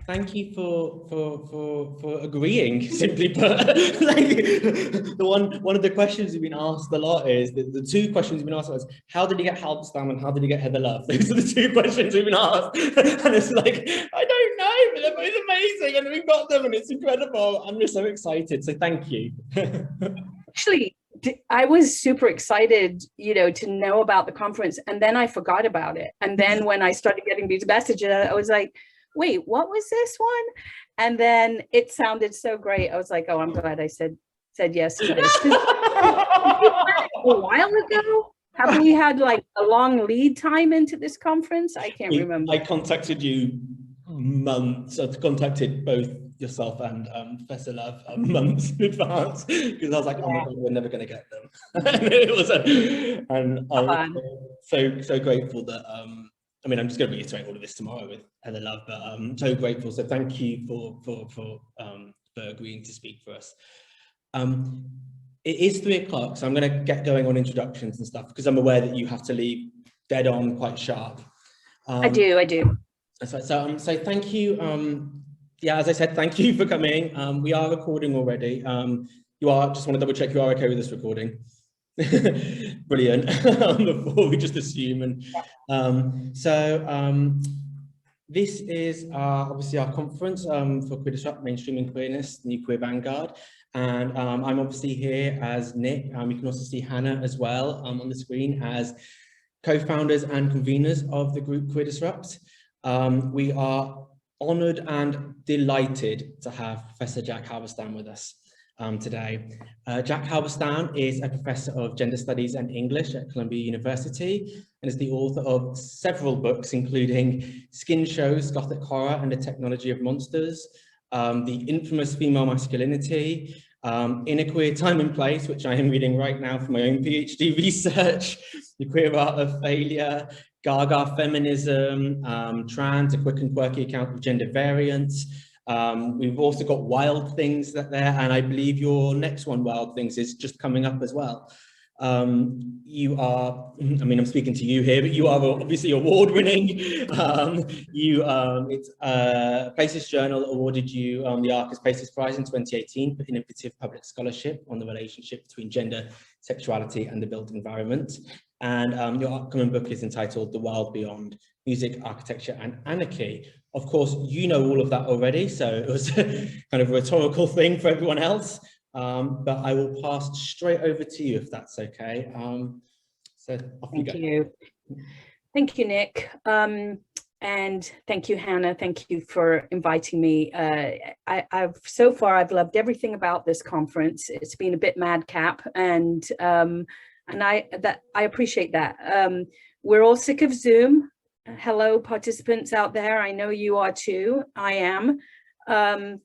Thank you for agreeing. Simply put, like, one of the questions we've been asked a lot is the two questions we've been asked was how did you get Halberstam and how did you get Heather Love? Those are the two questions we've been asked, and it's like I don't know, but they're both amazing, and we've got them, and it's incredible. I'm just so excited. So thank you. Actually, I was super excited, to know about the conference, and then I forgot about it. And then when I started getting these messages, I was like, wait, what was this one? And then it sounded so great. I was like, oh, I'm glad I said yes to this. A while ago, have we had like a long lead time into this conference? I can't remember. I contacted you months. I've contacted both yourself and Professor Love months in advance because I was like, oh my God, we're never going to get them. And I'm so grateful that I mean, I'm just going to reiterate all of this tomorrow with Heather Love, but I'm so grateful. So thank you for agreeing to speak for us. It is 3 o'clock, so I'm going to get going on introductions and stuff because I'm aware that you have to leave dead on quite sharp. I do. So thank you. Yeah, as I said, thank you for coming. We are recording already. You are, just want to double check you are okay with this recording. Brilliant. Before we just assume. And this is obviously our conference for Queer Disrupt, Mainstreaming Queerness, the New Queer Vanguard. And I'm obviously here as Nick. You can also see Hannah as well on the screen as co-founders and conveners of the group Queer Disrupt. We are honoured and delighted to have Professor Jack Halberstam with us today. Jack Halberstam is a professor of gender studies and English at Columbia University and is the author of several books, including Skin Shows, Gothic Horror and the Technology of Monsters, the infamous Female Masculinity, In a Queer Time and Place, which I am reading right now for my own PhD research, The Queer Art of Failure, Gaga Feminism, Trans, A Quick and Quirky Account of Gender Variance. We've also got Wild Things there, and I believe your next one, Wild Things, is just coming up as well. You are, I mean, I'm speaking to you here, but you are obviously award-winning. Places Journal awarded you the Arcus Places Prize in 2018 for innovative public scholarship on the relationship between gender, sexuality, and the built environment. And your upcoming book is entitled The Wild Beyond, Music, Architecture, and Anarchy. Of course, you know all of that already, so it was kind of a rhetorical thing for everyone else. But I will pass straight over to you if that's okay. So off you go. Thank you. Thank you, Nick. And thank you, Hannah. Thank you for inviting me. So far, I've loved everything about this conference. It's been a bit madcap, and I appreciate that. We're all sick of Zoom. Hello, participants out there. I know you are too. I am. I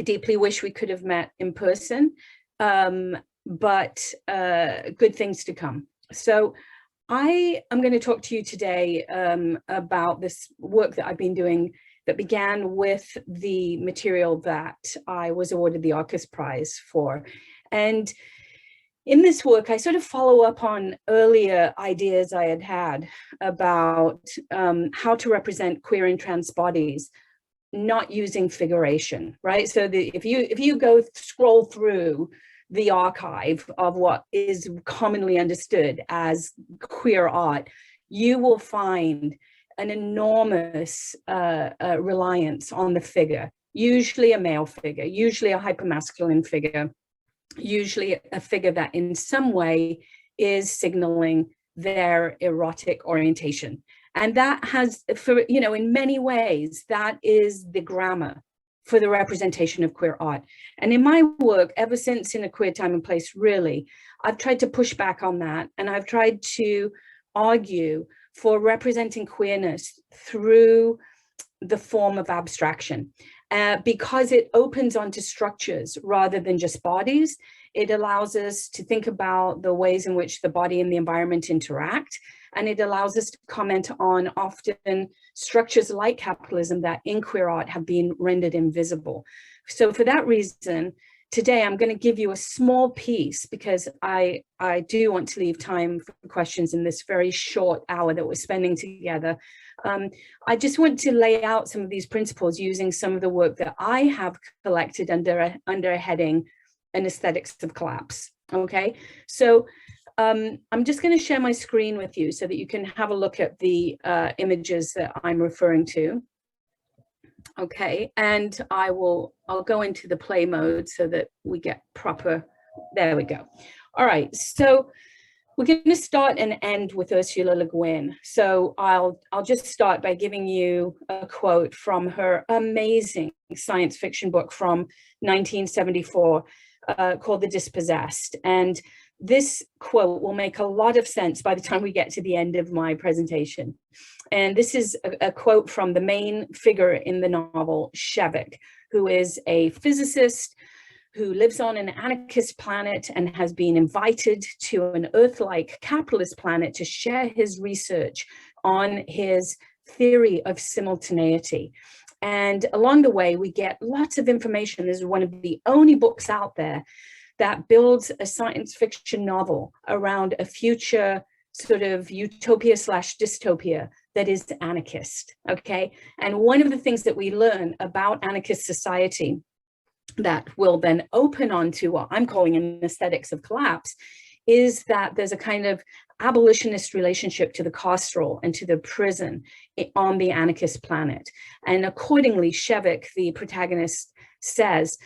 deeply wish we could have met in person, but good things to come. So I am going to talk to you today about this work that I've been doing that began with the material that I was awarded the Arcus Prize for. And in this work, I sort of follow up on earlier ideas I had had about how to represent queer and trans bodies, not using figuration, right? So if you go scroll through the archive of what is commonly understood as queer art, you will find an enormous reliance on the figure, usually a male figure, usually a hypermasculine figure, usually a figure that in some way is signaling their erotic orientation. And that has, in many ways, that is the grammar for the representation of queer art. And in my work, ever since In a Queer Time and Place, really, I've tried to push back on that. And I've tried to argue for representing queerness through the form of abstraction. Because it opens onto structures rather than just bodies. It allows us to think about the ways in which the body and the environment interact. And it allows us to comment on often structures like capitalism that in queer art have been rendered invisible. So for that reason, today I'm going to give you a small piece because I do want to leave time for questions in this very short hour that we're spending together. I just want to lay out some of these principles using some of the work that I have collected under a heading, An Aesthetics of Collapse. Okay, so I'm just going to share my screen with you so that you can have a look at the images that I'm referring to. Okay, and I'll go into the play mode so that we get proper, there we go. All right, so we're going to start and end with Ursula Le Guin. So I'll just start by giving you a quote from her amazing science fiction book from 1974 called The Dispossessed. And this quote will make a lot of sense by the time we get to the end of my presentation. And this is a quote from the main figure in the novel, Shevek, who is a physicist who lives on an anarchist planet and has been invited to an Earth-like capitalist planet to share his research on his theory of simultaneity. And along the way, we get lots of information. This is one of the only books out there that builds a science fiction novel around a future sort of utopia slash dystopia that is anarchist, okay? And one of the things that we learn about anarchist society that will then open onto what I'm calling an aesthetics of collapse is that there's a kind of abolitionist relationship to the carceral and to the prison on the anarchist planet. And accordingly, Shevek, the protagonist, says,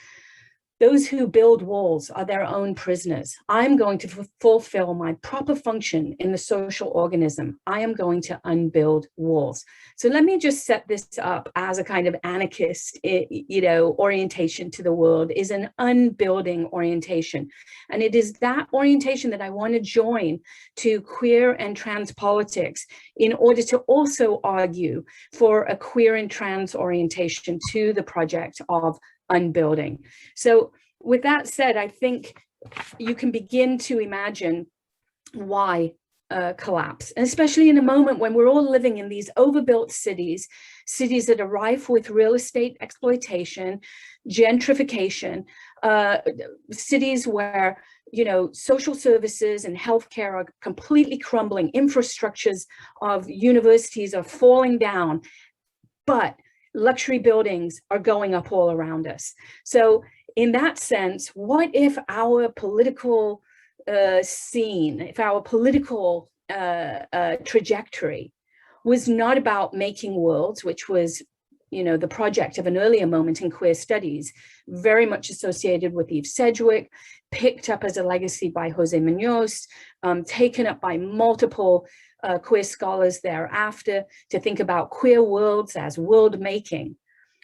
those who build walls are their own prisoners. I'm going to fulfill my proper function in the social organism. I am going to unbuild walls. So let me just set this up as a kind of anarchist, orientation to the world is an unbuilding orientation. And it is that orientation that I want to join to queer and trans politics in order to also argue for a queer and trans orientation to the project of unbuilding. So with that said, I think you can begin to imagine why collapse, and especially in a moment when we're all living in these overbuilt cities that are rife with real estate exploitation, gentrification, cities where social services and healthcare are completely crumbling, infrastructures of universities are falling down, but luxury buildings are going up all around us. So in that sense, what if our political scene, if our political trajectory was not about making worlds, which was the project of an earlier moment in queer studies, very much associated with Eve Sedgwick, picked up as a legacy by Jose Munoz, taken up by multiple queer scholars thereafter to think about queer worlds as world making.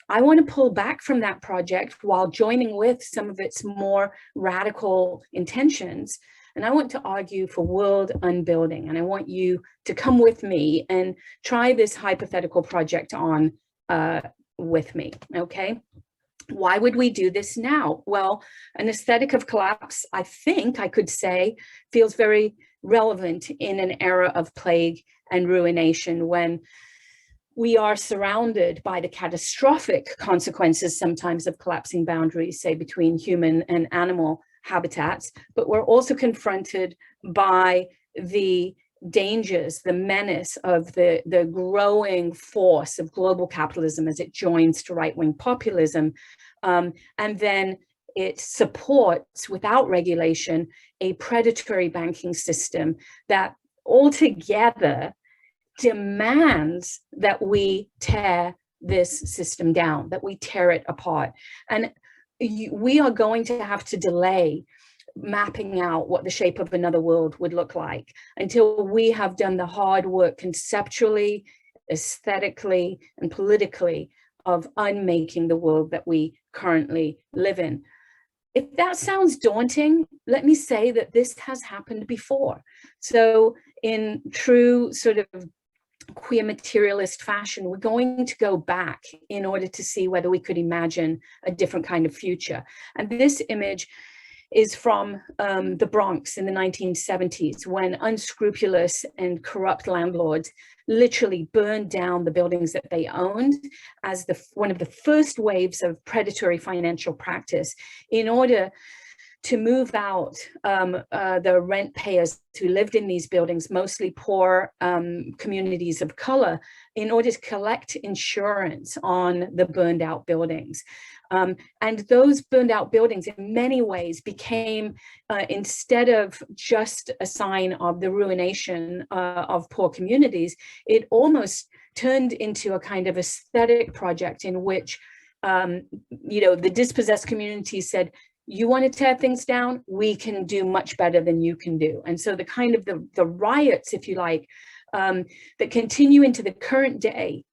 I want to pull back from that project while joining with some of its more radical intentions. And I want to argue for world unbuilding. And I want you to come with me and try this hypothetical project on with me, okay? Why would we do this now? Well, an aesthetic of collapse, I think I could say, feels very relevant in an era of plague and ruination when we are surrounded by the catastrophic consequences sometimes of collapsing boundaries, say between human and animal habitats, but we're also confronted by the dangers, the menace of the growing force of global capitalism as it joins to right-wing populism. And then it supports, without regulation, a predatory banking system that altogether demands that we tear this system down, that we tear it apart. And we are going to have to delay mapping out what the shape of another world would look like until we have done the hard work conceptually, aesthetically, and politically of unmaking the world that we currently live in. If that sounds daunting, let me say that this has happened before. So in true sort of queer materialist fashion, we're going to go back in order to see whether we could imagine a different kind of future. And this image is from the Bronx in the 1970s, when unscrupulous and corrupt landlords literally burned down the buildings that they owned as one of the first waves of predatory financial practice in order to move out the rent payers who lived in these buildings, mostly poor communities of color, in order to collect insurance on the burned out buildings. And those burned out buildings in many ways became, instead of just a sign of the ruination of poor communities, it almost turned into a kind of aesthetic project in which, the dispossessed community said, you want to tear things down, we can do much better than you can do. And so the kind of the riots, if you like, that continue into the current day,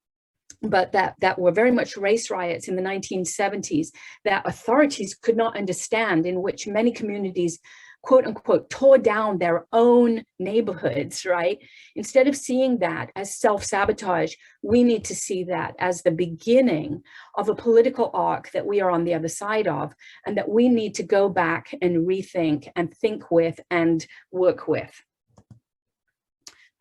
but that were very much race riots in the 1970s, that authorities could not understand, in which many communities, quote unquote, tore down their own neighborhoods, right? Instead of seeing that as self-sabotage, we need to see that as the beginning of a political arc that we are on the other side of, and that we need to go back and rethink and think with and work with.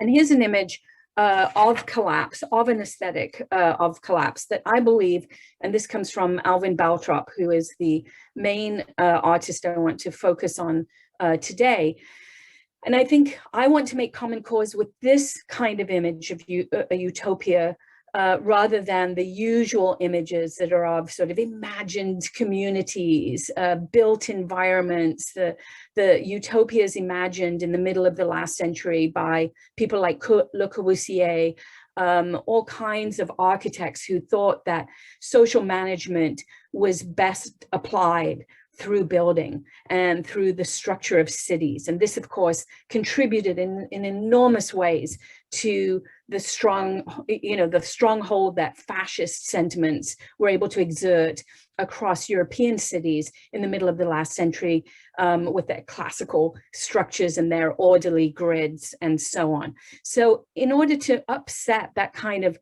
And here's an image of collapse, of an aesthetic of collapse that I believe, and this comes from Alvin Baltrop, who is the main artist I want to focus on today. And I think I want to make common cause with this kind of image of a utopia, rather than the usual images that are of sort of imagined communities, built environments, the utopias imagined in the middle of the last century by people like Le Corbusier, all kinds of architects who thought that social management was best applied through building and through the structure of cities. And this, of course, contributed in enormous ways to the stronghold that fascist sentiments were able to exert across European cities in the middle of the last century, with their classical structures and their orderly grids and so on. So in order to upset that kind of,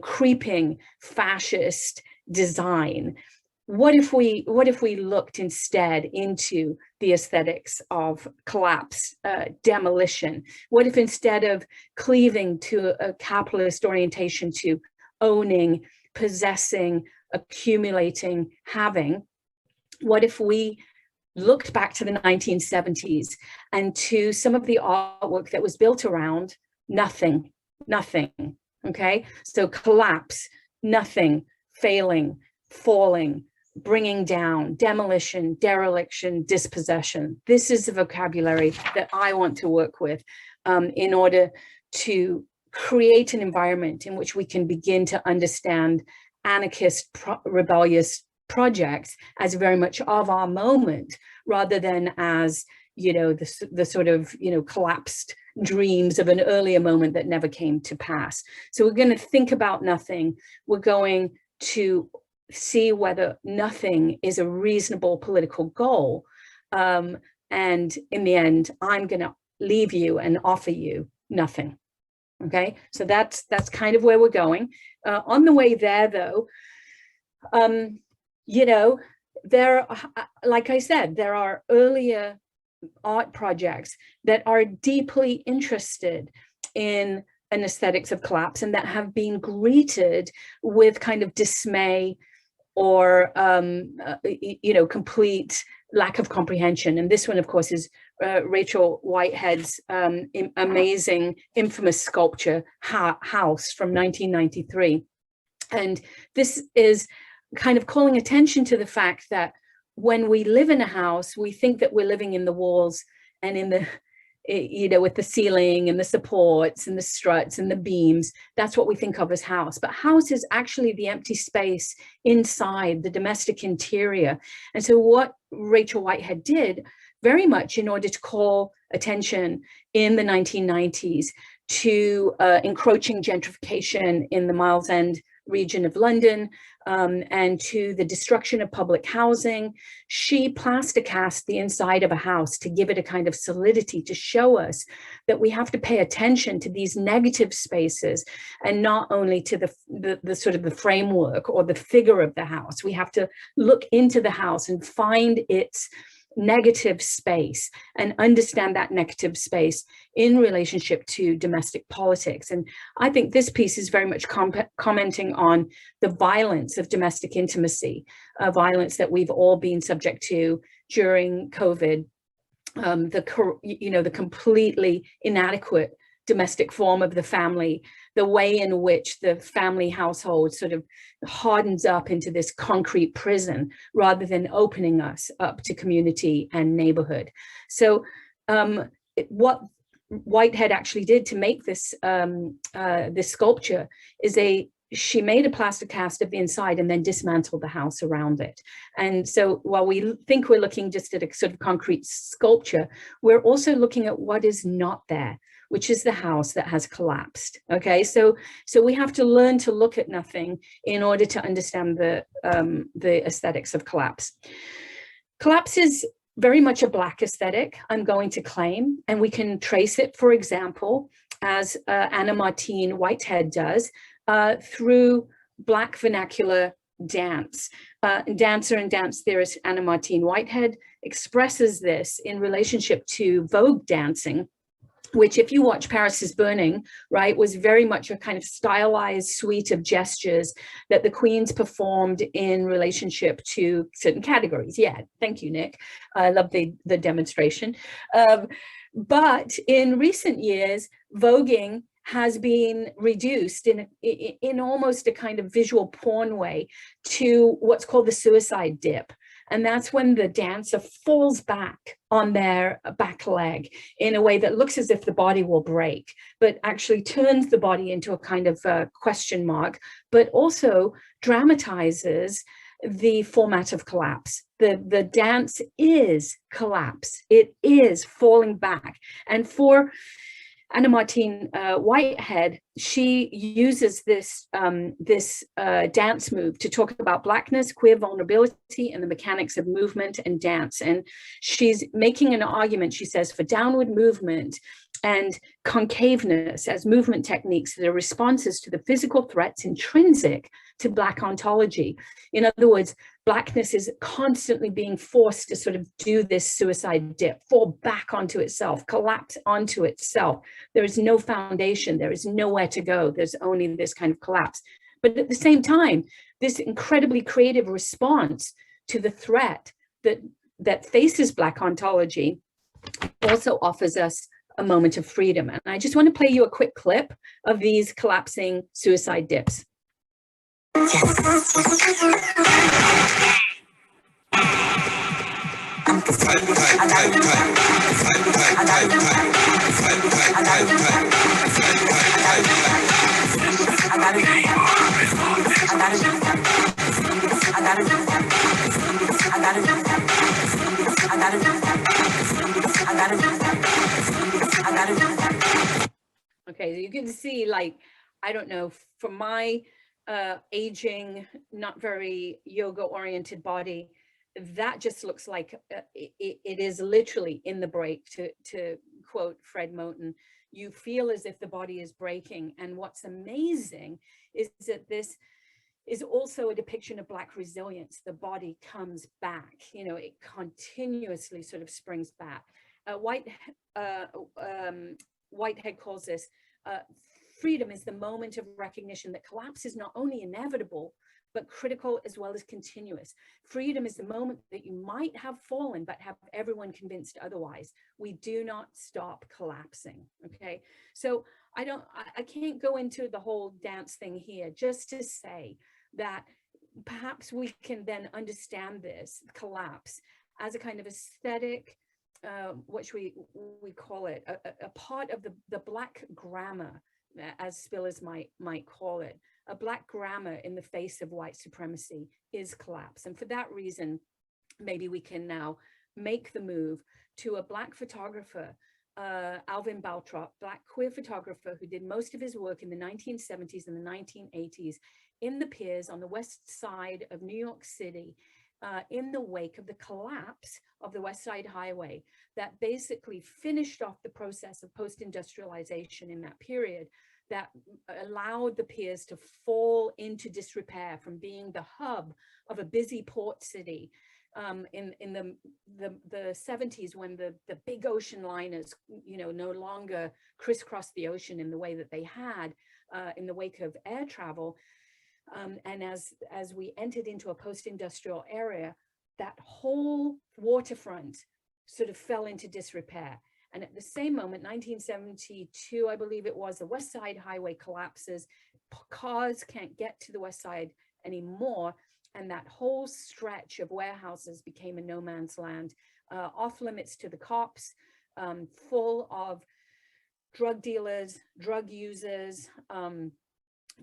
creeping fascist design, what if we looked instead into the aesthetics of collapse, demolition? What if instead of cleaving to a capitalist orientation to owning, possessing, accumulating, having, what if we looked back to the 1970s and to some of the artwork that was built around nothing, okay? So collapse, nothing, failing, falling, bringing down, demolition, dereliction, dispossession. This is the vocabulary that I want to work with in order to create an environment in which we can begin to understand anarchist, rebellious projects as very much of our moment, rather than as, the sort of, collapsed dreams of an earlier moment that never came to pass. So we're going to think about nothing. We're going to see whether nothing is a reasonable political goal. And in the end, I'm going to leave you and offer you nothing. Okay, so that's kind of where we're going. On the way there, though, there, like I said, there are earlier art projects that are deeply interested in an aesthetics of collapse and that have been greeted with kind of dismay or complete lack of comprehension. And this one, of course, is Rachel Whitehead's amazing, infamous sculpture, House, from 1993. And this is kind of calling attention to the fact that when we live in a house, we think that we're living in the walls and in the, with the ceiling and the supports and the struts and the beams. That's what we think of as house. But house is actually the empty space inside, the domestic interior. And so what Rachel Whitehead did, very much in order to call attention in the 1990s to encroaching gentrification in the Miles End region of London, and to the destruction of public housing, she plasticast the inside of a house to give it a kind of solidity, to show us that we have to pay attention to these negative spaces and not only to the sort of the framework or the figure of the house. We have to look into the house and find its negative space and understand that negative space in relationship to domestic politics. And I think this piece is very much commenting on the violence of domestic intimacy, violence that we've all been subject to during COVID, the completely inadequate domestic form of the family, the way in which the family household sort of hardens up into this concrete prison rather than opening us up to community and neighborhood. So what Whitehead actually did to make this this sculpture is she made a plaster cast of the inside and then dismantled the house around it. And so while we think we're looking just at a sort of concrete sculpture, we're also looking at what is not there, which is the house that has collapsed. Okay, so we have to learn to look at nothing in order to understand the aesthetics of collapse. Collapse is very much a Black aesthetic, I'm going to claim, and we can trace it, for example, as Anna Martine Whitehead does, through Black vernacular dance. Dancer and dance theorist Anna Martine Whitehead expresses this in relationship to Vogue dancing, which, if you watch Paris is Burning, right, was very much a kind of stylized suite of gestures that the queens performed in relationship to certain categories. Yeah, thank you, Nick. I love the demonstration. But in recent years, voguing has been reduced in almost a kind of visual porn way to what's called the suicide dip. And that's when the dancer falls back on their back leg in a way that looks as if the body will break, but actually turns the body into a kind of question mark, but also dramatizes the format of collapse. The dance is collapse. It is falling back. And for Anna Martine Whitehead, she uses this dance move to talk about Blackness, queer vulnerability, and the mechanics of movement and dance. And she's making an argument, she says, for downward movement and concaveness as movement techniques that are responses to the physical threats intrinsic to Black ontology. In other words, Blackness is constantly being forced to sort of do this suicide dip, fall back onto itself, collapse onto itself. There is no foundation, there is nowhere to go, there's only this kind of collapse. But at the same time, this incredibly creative response to the threat that faces Black ontology also offers us a moment of freedom. And I just want to play you a quick clip of these collapsing suicide dips. Okay, so you can see, like, I don't know, from my aging, not very yoga oriented body, that just looks like it is literally in the break, to quote Fred Moten. You feel as if the body is breaking. And what's amazing is that this is also a depiction of Black resilience. The body comes back, you know, it continuously sort of springs back. Whitehead calls this freedom is the moment of recognition that collapse is not only inevitable, but critical as well as continuous. Freedom is the moment that you might have fallen, but have everyone convinced otherwise. We do not stop collapsing, okay? So I can't go into the whole dance thing here, just to say that perhaps we can then understand this collapse as a kind of aesthetic, what should we call it, a part of the Black grammar, as Spillers might call it. A Black grammar in the face of white supremacy is collapse. And for that reason, maybe we can now make the move to a Black photographer, Alvin Baltrop, Black queer photographer who did most of his work in the 1970s and the 1980s in the piers on the west side of New York City, in the wake of the collapse of the West Side Highway that basically finished off the process of post-industrialization in that period, that allowed the piers to fall into disrepair from being the hub of a busy port city in the 70s, when the big ocean liners, you know, no longer crisscrossed the ocean in the way that they had in the wake of air travel. And as we entered into a post-industrial area, that whole waterfront sort of fell into disrepair. And at the same moment, 1972, I believe it was, the West Side Highway collapses. Cars can't get to the West Side anymore. And that whole stretch of warehouses became a no man's land, off limits to the cops, full of drug dealers, drug users,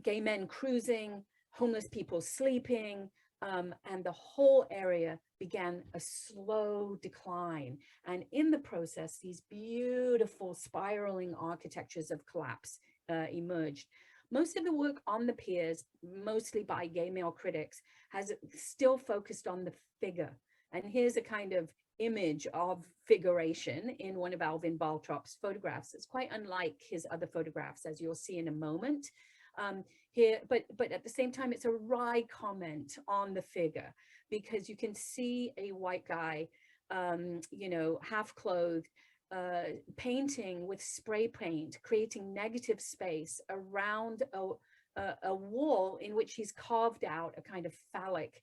gay men cruising, homeless people sleeping, and the whole area began a slow decline. And in the process, these beautiful spiraling architectures of collapse emerged. Most of the work on the piers, mostly by gay male critics, has still focused on the figure. And here's a kind of image of figuration in one of Alvin Baltrop's photographs. It's quite unlike his other photographs, as you'll see in a moment. Here, but at the same time, it's a wry comment on the figure, because you can see a white guy, you know, half clothed, painting with spray paint, creating negative space around a wall in which he's carved out a kind of phallic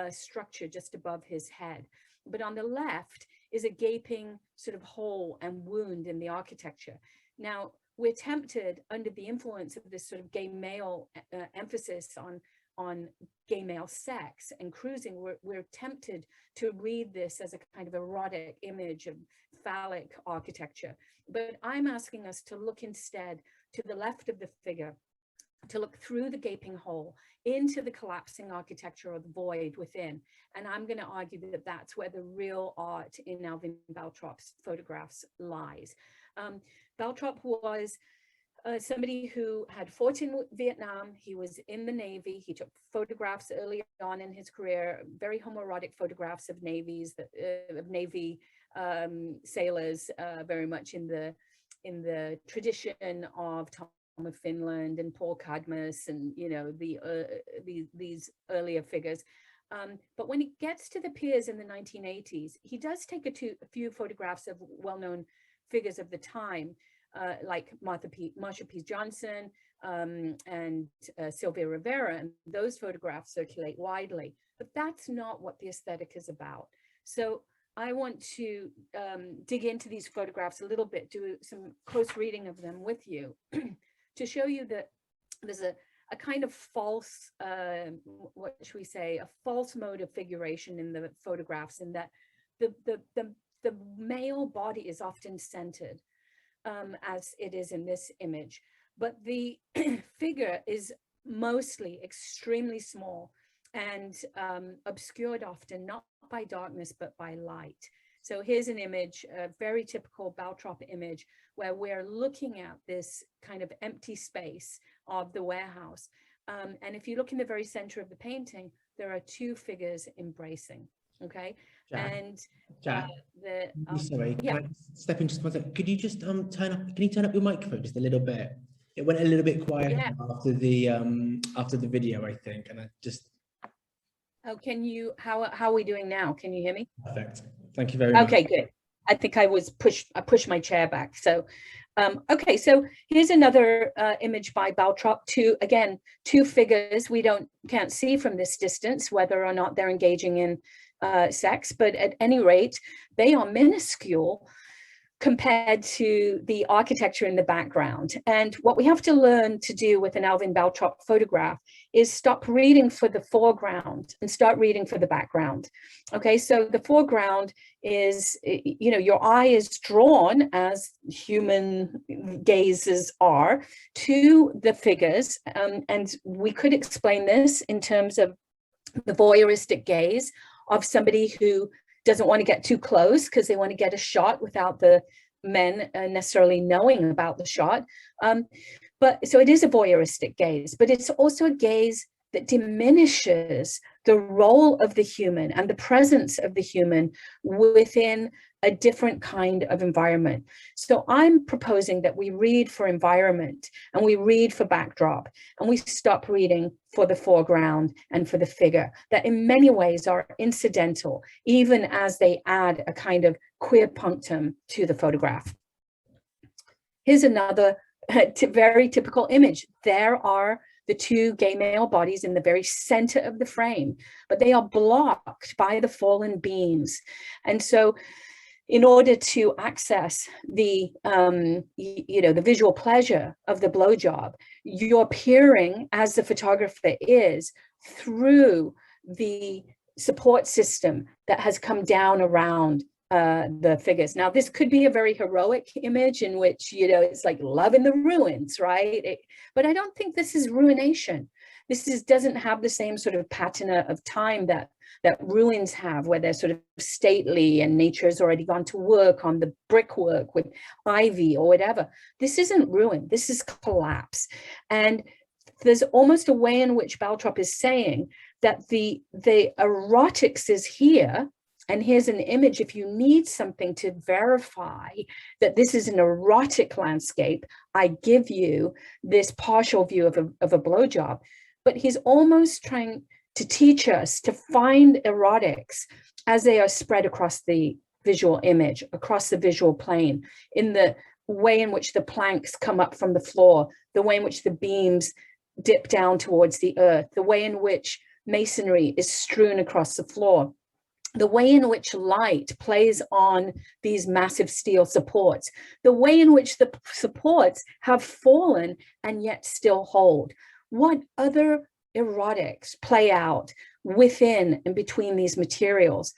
structure just above his head. But on the left is a gaping sort of hole and wound in the architecture. Now, we're tempted, under the influence of this sort of gay male emphasis on gay male sex and cruising, we're tempted to read this as a kind of erotic image of phallic architecture. But I'm asking us to look instead to the left of the figure, to look through the gaping hole into the collapsing architecture of the void within. And I'm going to argue that that's where the real art in Alvin Baltrop's photographs lies. Baltrop was somebody who had fought in Vietnam. He was in the Navy. He took photographs early on in his career, very homoerotic photographs of Navy sailors, very much in the tradition of Tom of Finland and Paul Cadmus, and you know, these earlier figures. But when it gets to the piers in the 1980s, he does take a few photographs of well-known figures of the time, like Marsha P. Johnson and Sylvia Rivera, and those photographs circulate widely. But that's not what the aesthetic is about. So I want to dig into these photographs a little bit, do some close reading of them with you, to show you that there's a kind of false, what should we say, a false mode of figuration in the photographs, in that the male body is often centered, as it is in this image, but the figure is mostly extremely small and obscured often not by darkness but by light. So here's an image, a very typical Baltrop image, where we're looking at this kind of empty space of the warehouse. And if you look in the very center of the painting, there are two figures embracing, okay? Jack, And Jack, sorry, yeah. can I step in just 1 second? Could you just can you turn up your microphone just a little bit? It went a little bit quiet after the video, I think, and I just. Oh, can you, how are we doing now? Can you hear me? Perfect. Thank you very much. Okay, good. I think I pushed my chair back. So, okay, so here's another image by Baltrop. Two figures we can't see from this distance whether or not they're engaging in sex, but at any rate, they are minuscule compared to the architecture in the background. And what we have to learn to do with an Alvin Baltrop photograph is stop reading for the foreground and start reading for the background. Okay, so the foreground is, you know, your eye is drawn, as human gazes are, to the figures. And we could explain this in terms of the voyeuristic gaze of somebody who doesn't want to get too close because they want to get a shot without the men necessarily knowing about the shot. But so it is a voyeuristic gaze, but it's also a gaze that diminishes the role of the human and the presence of the human within a different kind of environment. So I'm proposing that we read for environment and we read for backdrop and we stop reading for the foreground and for the figure that in many ways are incidental, even as they add a kind of queer punctum to the photograph. Here's another very typical image. There are the two gay male bodies in the very center of the frame, but they are blocked by the fallen beams. And so in order to access the, the visual pleasure of the blowjob, you're peering, as the photographer is, through the support system that has come down around the figures. Now, this could be a very heroic image in which, it's like love in the ruins, right? But I don't think this is ruination. This doesn't have the same sort of patina of time that ruins have, where they're sort of stately and nature has already gone to work on the brickwork with ivy or whatever. This isn't ruin, this is collapse. And there's almost a way in which Baltrop is saying that the erotics is here. And here's an image, if you need something to verify that this is an erotic landscape, I give you this partial view of a blowjob. But he's almost trying to teach us to find erotics as they are spread across the visual image, across the visual plane, in the way in which the planks come up from the floor, the way in which the beams dip down towards the earth, the way in which masonry is strewn across the floor, the way in which light plays on these massive steel supports, the way in which the supports have fallen and yet still hold. What other erotics play out within and between these materials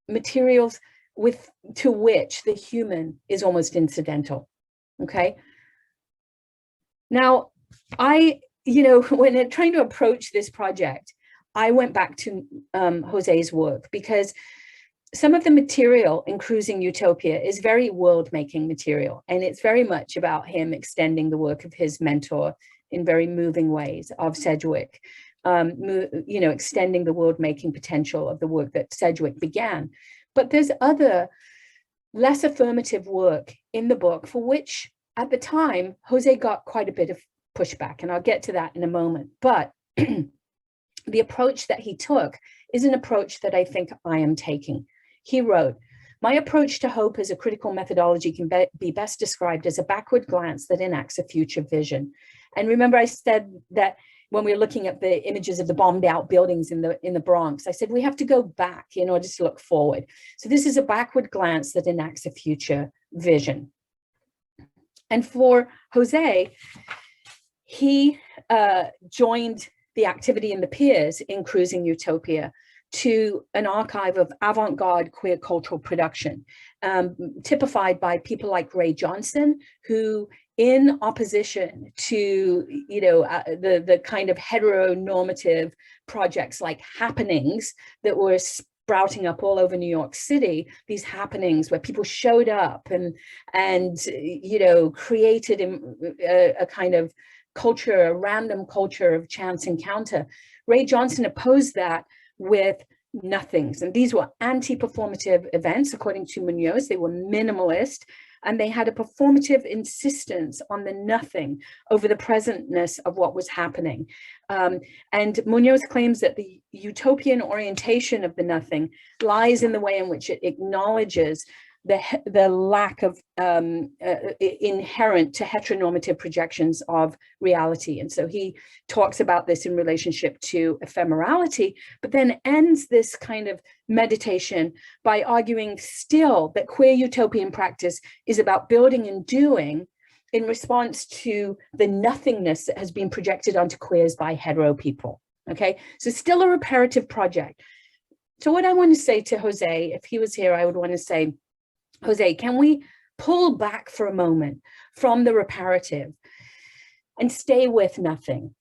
to which the human is almost incidental, okay? Now, when trying to approach this project, I went back to Jose's work, because some of the material in Cruising Utopia is very world-making material, and it's very much about him extending the work of his mentor in very moving ways, of Sedgwick, extending the world-making potential of the work that Sedgwick began. But there's other less affirmative work in the book for which, at the time, Jose got quite a bit of pushback, and I'll get to that in a moment. But the approach that he took is an approach that I think I am taking. He wrote, "My approach to hope as a critical methodology can be best described as a backward glance that enacts a future vision." And remember, I said that when we were looking at the images of the bombed out buildings in the Bronx, I said we have to go back in order to look forward. So this is a backward glance that enacts a future vision. And for Jose, he joined the activity in the Piers in Cruising Utopia to an archive of avant-garde queer cultural production, typified by people like Ray Johnson, who, in opposition to the kind of heteronormative projects like Happenings that were sprouting up all over New York City, these happenings where people showed up and created a kind of culture, a random culture of chance encounter. Ray Johnson opposed that with nothings. And these were anti-performative events, according to Munoz. They were minimalist, and they had a performative insistence on the nothing over the presentness of what was happening. And Munoz claims that the utopian orientation of the nothing lies in the way in which it acknowledges the lack of inherent to heteronormative projections of reality. And so he talks about this in relationship to ephemerality, but then ends this kind of meditation by arguing still that queer utopian practice is about building and doing in response to the nothingness that has been projected onto queers by hetero people. Okay, so still a reparative project. So what I want to say to Jose, if he was here, I would want to say, Jose, can we pull back for a moment from the reparative and stay with nothing,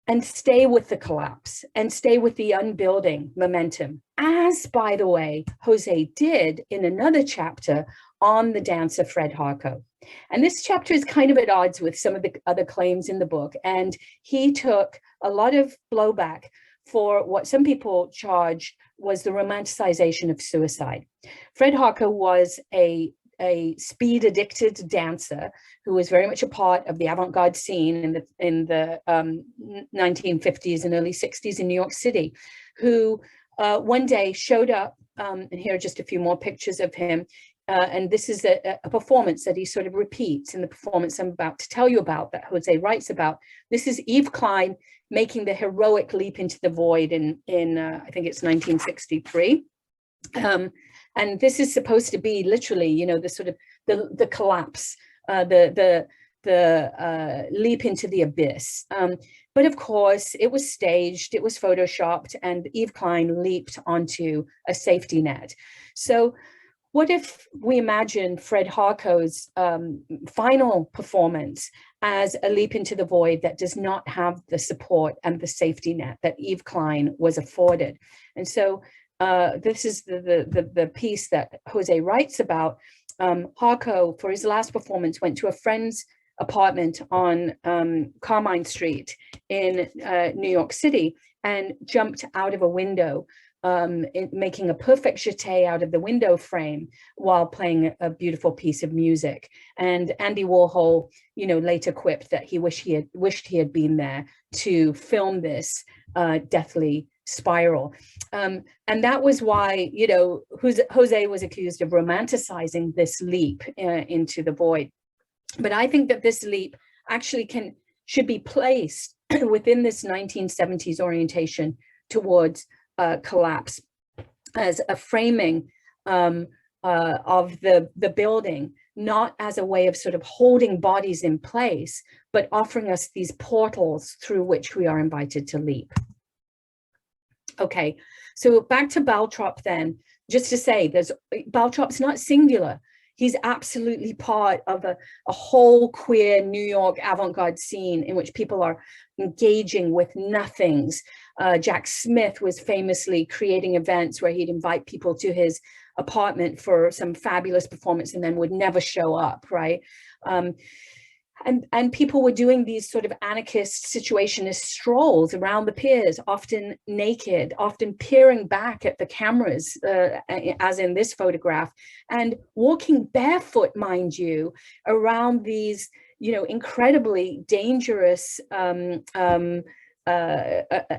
and stay with the collapse, and stay with the unbuilding momentum, as, by the way, Jose did in another chapter on the dancer Fred Harko. And this chapter is kind of at odds with some of the other claims in the book. And he took a lot of blowback for what some people charged was the romanticization of suicide. Fred Harko was a speed addicted dancer who was very much a part of the avant-garde scene in the 1950s and early 60s in New York City, who one day showed up, and here are just a few more pictures of him. And this is a performance that he sort of repeats in the performance I'm about to tell you about, that Jose writes about. This is Yves Klein making the heroic leap into the void in I think it's 1963. And this is supposed to be literally, you know, the sort of the collapse, the leap into the abyss. But of course, it was staged, it was photoshopped, and Yves Klein leaped onto a safety net. So what if we imagine Fred Harko's final performance as a leap into the void that does not have the support and the safety net that Yves Klein was afforded? And so this is the piece that Jose writes about. Harko, for his last performance, went to a friend's apartment on Carmine Street in New York City and jumped out of a window, making a perfect jeté out of the window frame while playing a beautiful piece of music. And Andy Warhol, you know, later quipped that he wished he had been there to film this deathly spiral. And that was why, you know, Jose was accused of romanticizing this leap into the void. But I think that this leap actually should be placed within this 1970s orientation towards collapse as a framing of the building, not as a way of sort of holding bodies in place, but offering us these portals through which we are invited to leap. Okay, so back to Baltrop then, just to say, Baltrop's not singular. He's absolutely part of a whole queer New York avant-garde scene in which people are engaging with nothings. Jack Smith was famously creating events where he'd invite people to his apartment for some fabulous performance and then would never show up, right? And people were doing these sort of anarchist situationist strolls around the piers, often naked, often peering back at the cameras, as in this photograph, and walking barefoot, mind you, around these, you know, incredibly dangerous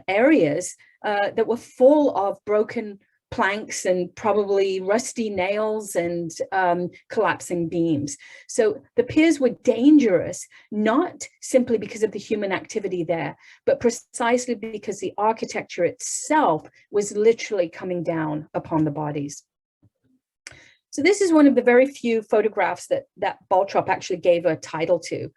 areas that were full of broken planks and probably rusty nails and collapsing beams. So the piers were dangerous, not simply because of the human activity there, but precisely because the architecture itself was literally coming down upon the bodies. So this is one of the very few photographs that Baltrop actually gave a title to,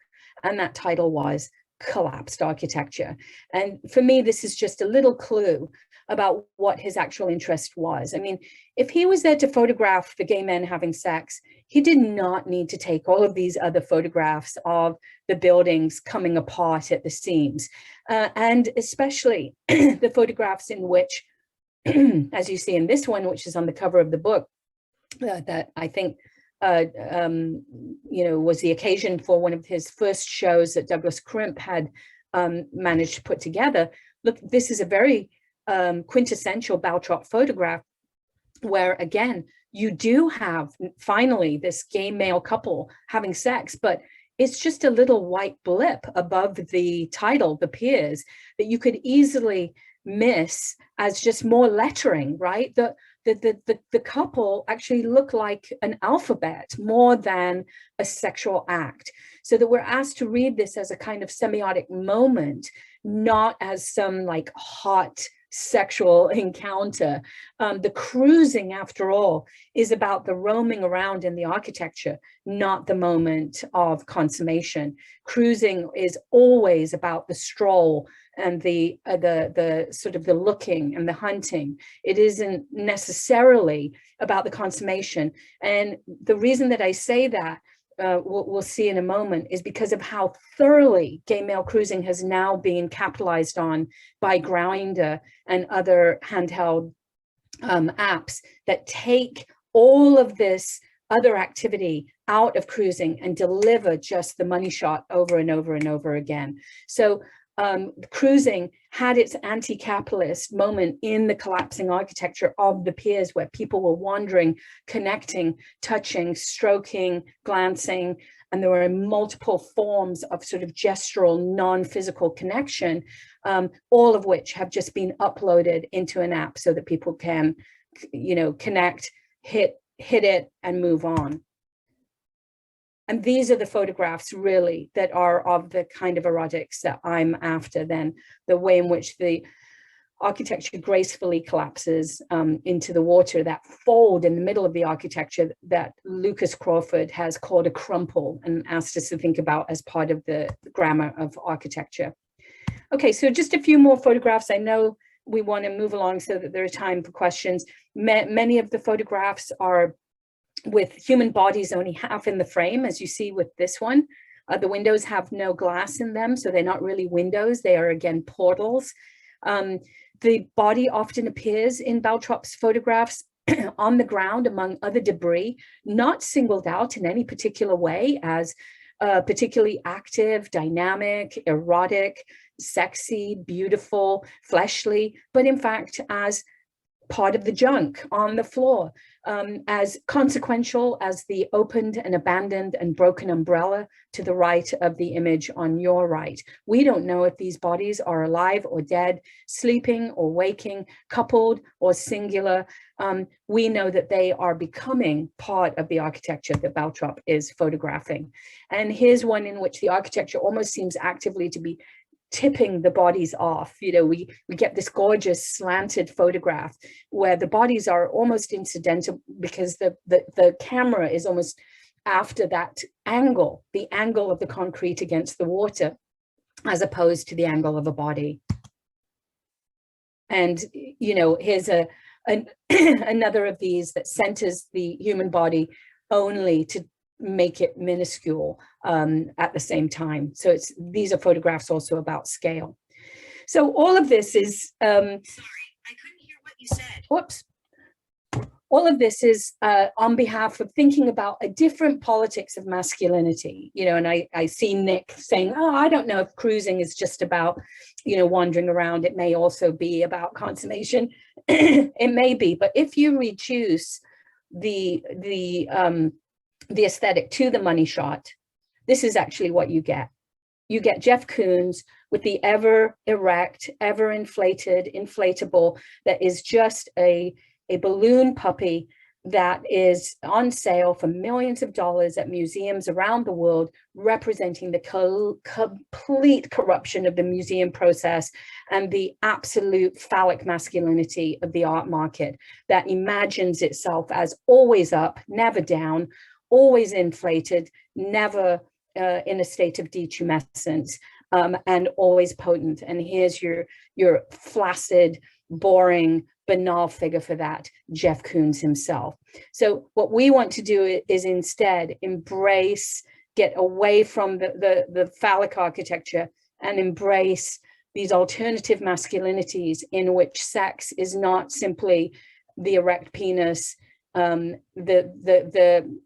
and that title was Collapsed Architecture. And for me, this is just a little clue about what his actual interest was. I mean, if he was there to photograph the gay men having sex, he did not need to take all of these other photographs of the buildings coming apart at the seams. And especially the photographs in which, as you see in this one, which is on the cover of the book, that I think you know, was the occasion for one of his first shows that Douglas Crimp had managed to put together. Look, this is a very quintessential Baltrop photograph where, again, you do have finally this gay male couple having sex, but it's just a little white blip above the title, The Piers, that you could easily miss as just more lettering, right? The couple actually look like an alphabet more than a sexual act. So that we're asked to read this as a kind of semiotic moment, not as some like hot sexual encounter. The cruising, after all, is about the roaming around in the architecture, not the moment of consummation. Cruising is always about the stroll and the sort of the looking and the hunting. It isn't necessarily about the consummation. And the reason that I say that, we'll see in a moment, is because of how thoroughly gay male cruising has now been capitalized on by Grindr and other handheld apps that take all of this other activity out of cruising and deliver just the money shot over and over and over again. So cruising had its anti-capitalist moment in the collapsing architecture of the piers, where people were wandering, connecting, touching, stroking, glancing, and there were multiple forms of sort of gestural, non-physical connection, all of which have just been uploaded into an app so that people can, you know, connect, hit it, and move on. And these are the photographs really that are of the kind of erotics that I'm after, then the way in which the architecture gracefully collapses into the water, that fold in the middle of the architecture that Lucas Crawford has called a crumple and asked us to think about as part of the grammar of architecture. Okay, so just a few more photographs. I know we want to move along so that there's time for questions. Many of the photographs are with human bodies only half in the frame, as you see with this one. The windows have no glass in them, so they're not really windows. They are, again, portals. The body often appears in Baltrop's photographs on the ground among other debris, not singled out in any particular way as particularly active, dynamic, erotic, sexy, beautiful, fleshly, but in fact as part of the junk on the floor, as consequential as the opened and abandoned and broken umbrella to the right of the image on your right. We don't know if these bodies are alive or dead, sleeping or waking, coupled or singular. We know that they are becoming part of the architecture that Baltrop is photographing. And here's one in which the architecture almost seems actively to be tipping the bodies off. You know, we get this gorgeous slanted photograph where the bodies are almost incidental because the camera is almost after that angle, the angle of the concrete against the water, as opposed to the angle of a body. And, you know, here's another of these that centers the human body only to make it minuscule at the same time. So these are photographs also about scale. So all of this is, sorry, I couldn't hear what you said. Whoops. All of this is on behalf of thinking about a different politics of masculinity, you know, and I see Nick saying, oh, I don't know if cruising is just about, you know, wandering around. It may also be about consummation. It may be, but if you reduce the aesthetic to the money shot, this is actually what you get. You get Jeff Koons with the ever erect, ever inflated, inflatable, that is just a balloon puppy that is on sale for millions of dollars at museums around the world, representing the complete corruption of the museum process and the absolute phallic masculinity of the art market that imagines itself as always up, never down, always inflated, never in a state of detumescence, and always potent. And here's your flaccid, boring, banal figure for that, Jeff Koons himself. So what we want to do is instead embrace, get away from the phallic architecture and embrace these alternative masculinities in which sex is not simply the erect penis, the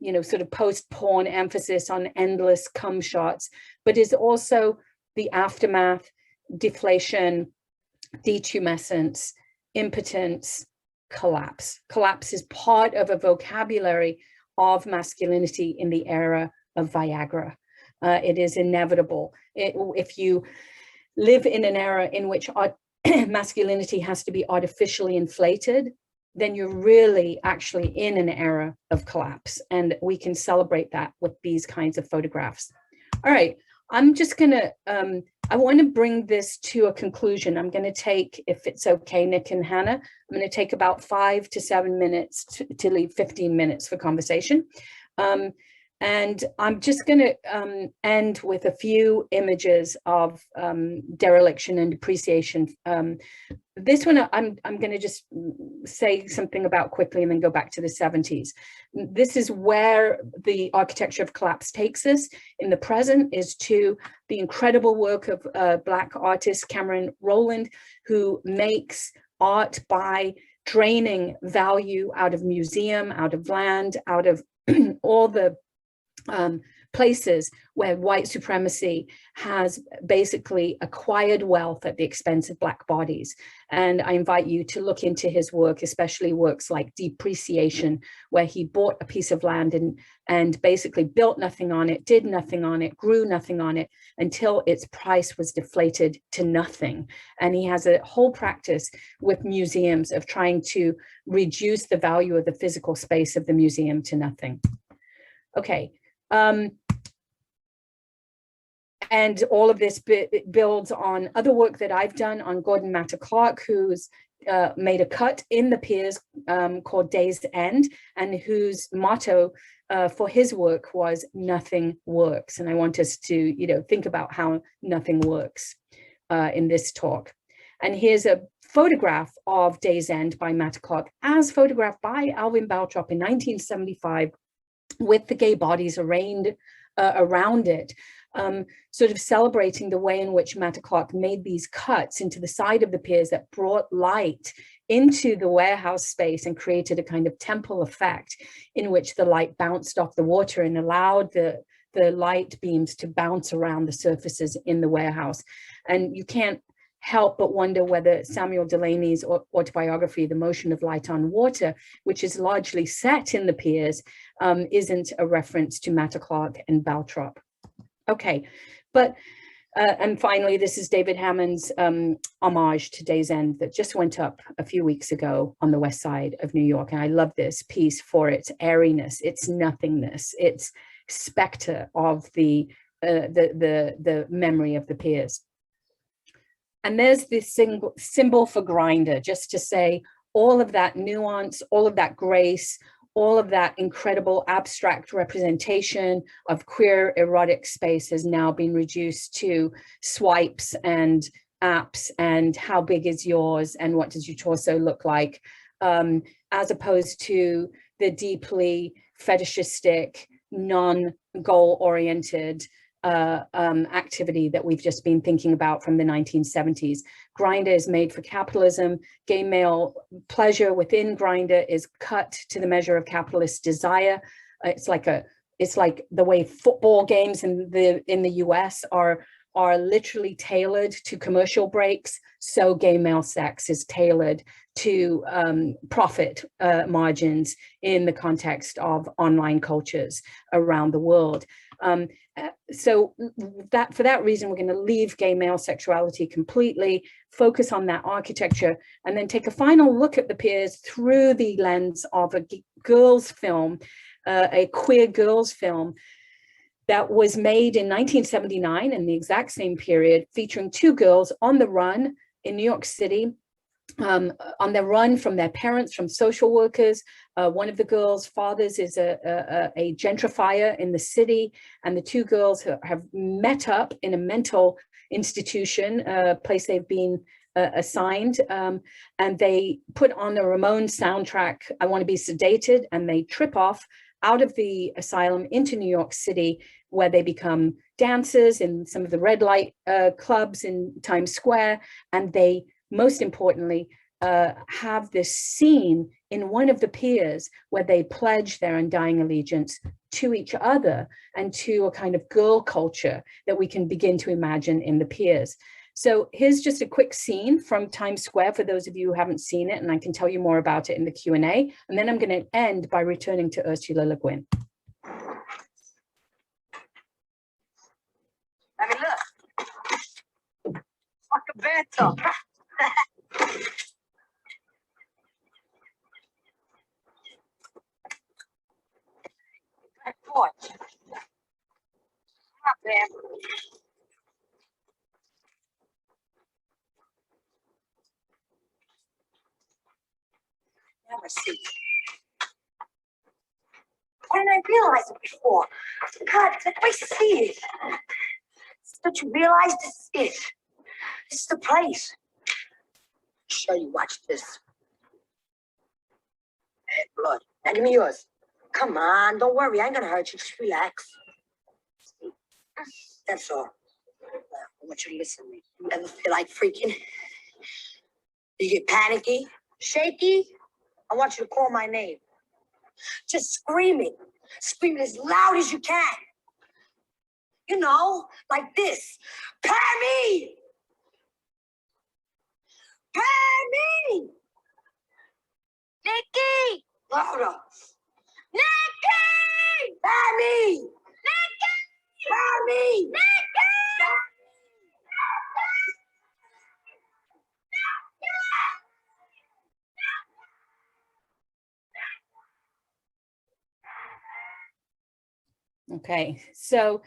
you know, sort of post-porn emphasis on endless cum shots, but is also the aftermath, deflation, detumescence, impotence, collapse. Collapse is part of a vocabulary of masculinity in the era of Viagra. It is inevitable. If you live in an era in which masculinity has to be artificially inflated, then you're really actually in an era of collapse. And we can celebrate that with these kinds of photographs. All right, I'm just gonna, I want to bring this to a conclusion. I'm going to take, if it's okay, Nick and Hannah, I'm going to take about 5 to 7 minutes to leave 15 minutes for conversation. And I'm just going to end with a few images of dereliction and depreciation. This one I'm going to just say something about quickly and then go back to the 70s. This is where the architecture of collapse takes us in the present, is to the incredible work of Black artist Cameron Rowland, who makes art by draining value out of museum, out of land, out of all the places where white supremacy has basically acquired wealth at the expense of Black bodies. And I invite you to look into his work, especially works like Depreciation, where he bought a piece of land and basically built nothing on it, did nothing on it, grew nothing on it until its price was deflated to nothing. And he has a whole practice with museums of trying to reduce the value of the physical space of the museum to nothing. Okay. And all of this builds on other work that I've done on Gordon Matta Clark, who's made a cut in the Piers called Day's End, and whose motto for his work was "Nothing works." And I want us to, think about how nothing works in this talk. And here's a photograph of Day's End by Matta Clark, as photographed by Alvin Baltrop in 1975, with the gay bodies arraigned around it. Sort of celebrating the way in which Matta Clark made these cuts into the side of the piers that brought light into the warehouse space and created a kind of temple effect in which the light bounced off the water and allowed the light beams to bounce around the surfaces in the warehouse. And you can't help but wonder whether Samuel Delaney's autobiography, The Motion of Light on Water, which is largely set in the piers, isn't a reference to Matta Clark and Baltrop. Okay, but, and finally, this is David Hammond's homage to Day's End that just went up a few weeks ago on the west side of New York. And I love this piece for its airiness, its nothingness, its specter of the memory of the piers. And there's this symbol for Grindr, just to say all of that nuance, all of that grace, all of that incredible abstract representation of queer erotic space has now been reduced to swipes and apps and how big is yours and what does your torso look like, as opposed to the deeply fetishistic, non-goal oriented activity that we've just been thinking about from the 1970s. Grindr is made for capitalism. Gay male pleasure within Grindr is cut to the measure of capitalist desire. It's like the way football games in the US are literally tailored to commercial breaks. So gay male sex is tailored to profit margins in the context of online cultures around the world. So for that reason, we're going to leave gay male sexuality completely, focus on that architecture, and then take a final look at the piers through the lens of a girls' film, a queer girls' film that was made in 1979 in the exact same period, featuring two girls on the run in New York City, on their run from their parents, from social workers. One of the girls' fathers is a gentrifier in the city, and the two girls have met up in a mental institution, a place they've been assigned, and they put on the Ramones soundtrack, I Want to Be Sedated, and they trip off out of the asylum into New York City, where they become dancers in some of the red light clubs in Times Square, and they, most importantly, have this scene in one of the piers where they pledge their undying allegiance to each other and to a kind of girl culture that we can begin to imagine in the piers. So here's just a quick scene from Times Square for those of you who haven't seen it, and I can tell you more about it in the Q&A. And then I'm going to end by returning to Ursula Le Guin. I mean, look. Like a bathtub. Back porch. Up there. Never see. Why didn't I realize it before? God, I see it. Don't you realize this is it? This is the place. Show you, watch this. Hey, blood. Now give me yours. Come on, don't worry. I ain't gonna hurt you. Just relax. That's all. I want you to listen to me. You ever feel like freaking? You get panicky, shaky? I want you to call my name. Just scream it. Scream it as loud as you can. You know, like this. Pammy! Pammy! Nikki! Louder. Nikki! Pammy! Nikki! Pammy! Nikki! Okay, so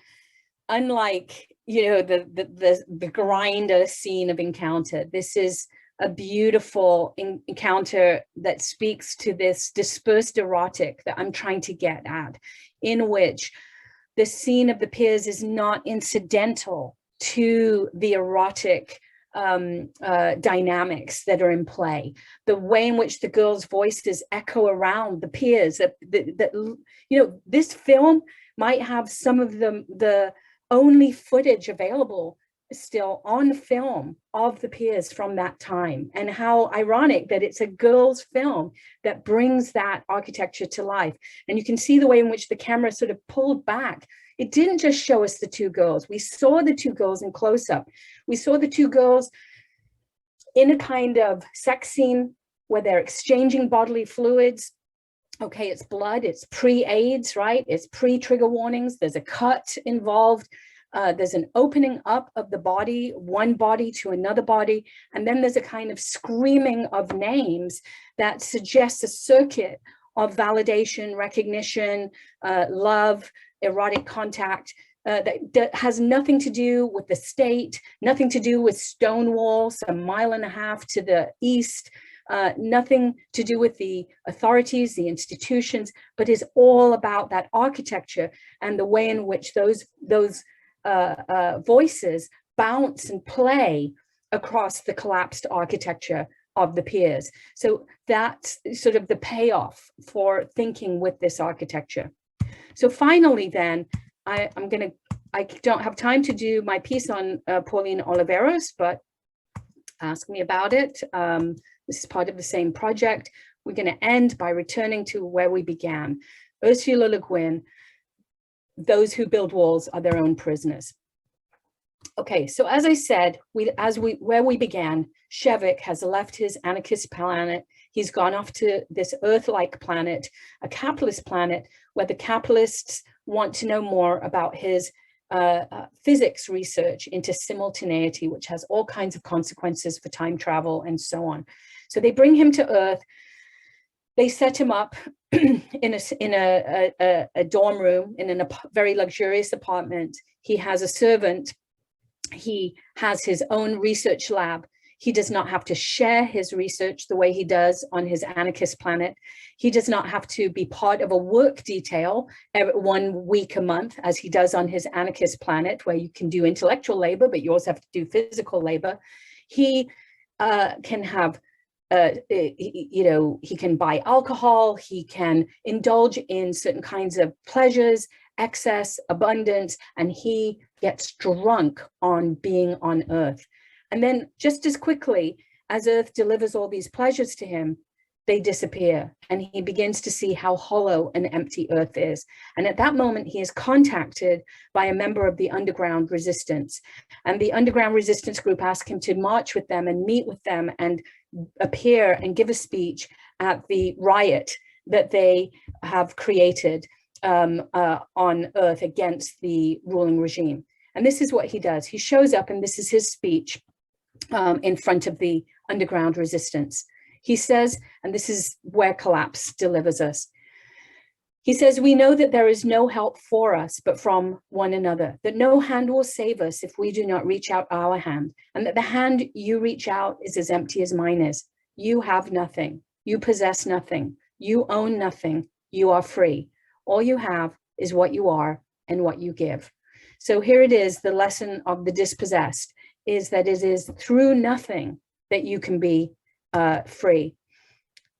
unlike, you know, the grinder scene of Encounter, this is a beautiful encounter that speaks to this dispersed erotic that I'm trying to get at, in which the scene of the piers is not incidental to the erotic dynamics that are in play. The way in which the girls' voices echo around the piers, that you know, this film might have some of the only footage available still on film of the piers from that time, and how ironic that it's a girls' film that brings that architecture to life. And you can see the way in which the camera sort of pulled back. It didn't just show us the two girls. We saw the two girls in close-up. We saw the two girls in a kind of sex scene where they're exchanging bodily fluids. Okay, it's blood, it's pre-AIDS, right? It's pre-trigger warnings. There's a cut involved. There's an opening up of the body, one body to another body. And then there's a kind of screaming of names that suggests a circuit of validation, recognition, love, erotic contact, that has nothing to do with the state, nothing to do with Stonewall, a mile and a half to the east, nothing to do with the authorities, the institutions, but is all about that architecture and the way in which those voices bounce and play across the collapsed architecture of the piers. So that's sort of the payoff for thinking with this architecture. So finally, then, I don't have time to do my piece on Pauline Oliveros, but ask me about it. This is part of the same project. We're going to end by returning to where we began. Ursula Le Guin, those who build walls are their own prisoners. Okay, so as I said, where we began, Shevik has left his anarchist planet. He's gone off to this Earth-like planet, a capitalist planet, where the capitalists want to know more about his physics research into simultaneity, which has all kinds of consequences for time travel and so on. So they bring him to Earth. They set him up in a dorm room, in a very luxurious apartment. He has a servant. He has his own research lab. He does not have to share his research the way he does on his anarchist planet. He does not have to be part of a work detail every 1 week a month, as he does on his anarchist planet, where you can do intellectual labor, but you also have to do physical labor. He can have, you know, he can buy alcohol. He can indulge in certain kinds of pleasures, excess, abundance, and he gets drunk on being on Earth. And then just as quickly as Earth delivers all these pleasures to him, they disappear, and he begins to see how hollow and empty Earth is. And at that moment, he is contacted by a member of the underground resistance. And the underground resistance group asks him to march with them and meet with them and appear and give a speech at the riot that they have created on Earth against the ruling regime. And this is what he does. He shows up, and this is his speech in front of the underground resistance. He says, and this is where collapse delivers us. He says, "We know that there is no help for us, but from one another, that no hand will save us if we do not reach out our hand, and that the hand you reach out is as empty as mine is. You have nothing. You possess nothing. You own nothing. You are free. All you have is what you are and what you give." So here it is, the lesson of the dispossessed is that it is through nothing that you can be free.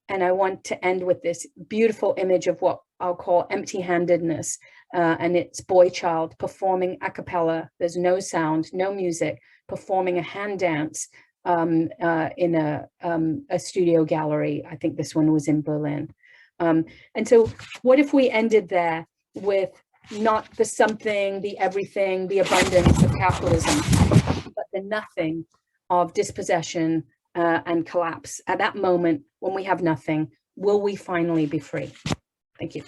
And I want to end with this beautiful image of what I'll call empty-handedness, and it's boy child performing a cappella. There's no sound, no music, performing a hand dance in a studio gallery. I think this one was in Berlin. And so what if we ended there with not the something, the everything, the abundance of capitalism, but the nothing of dispossession and collapse. At that moment, when we have nothing, will we finally be free? Thank you.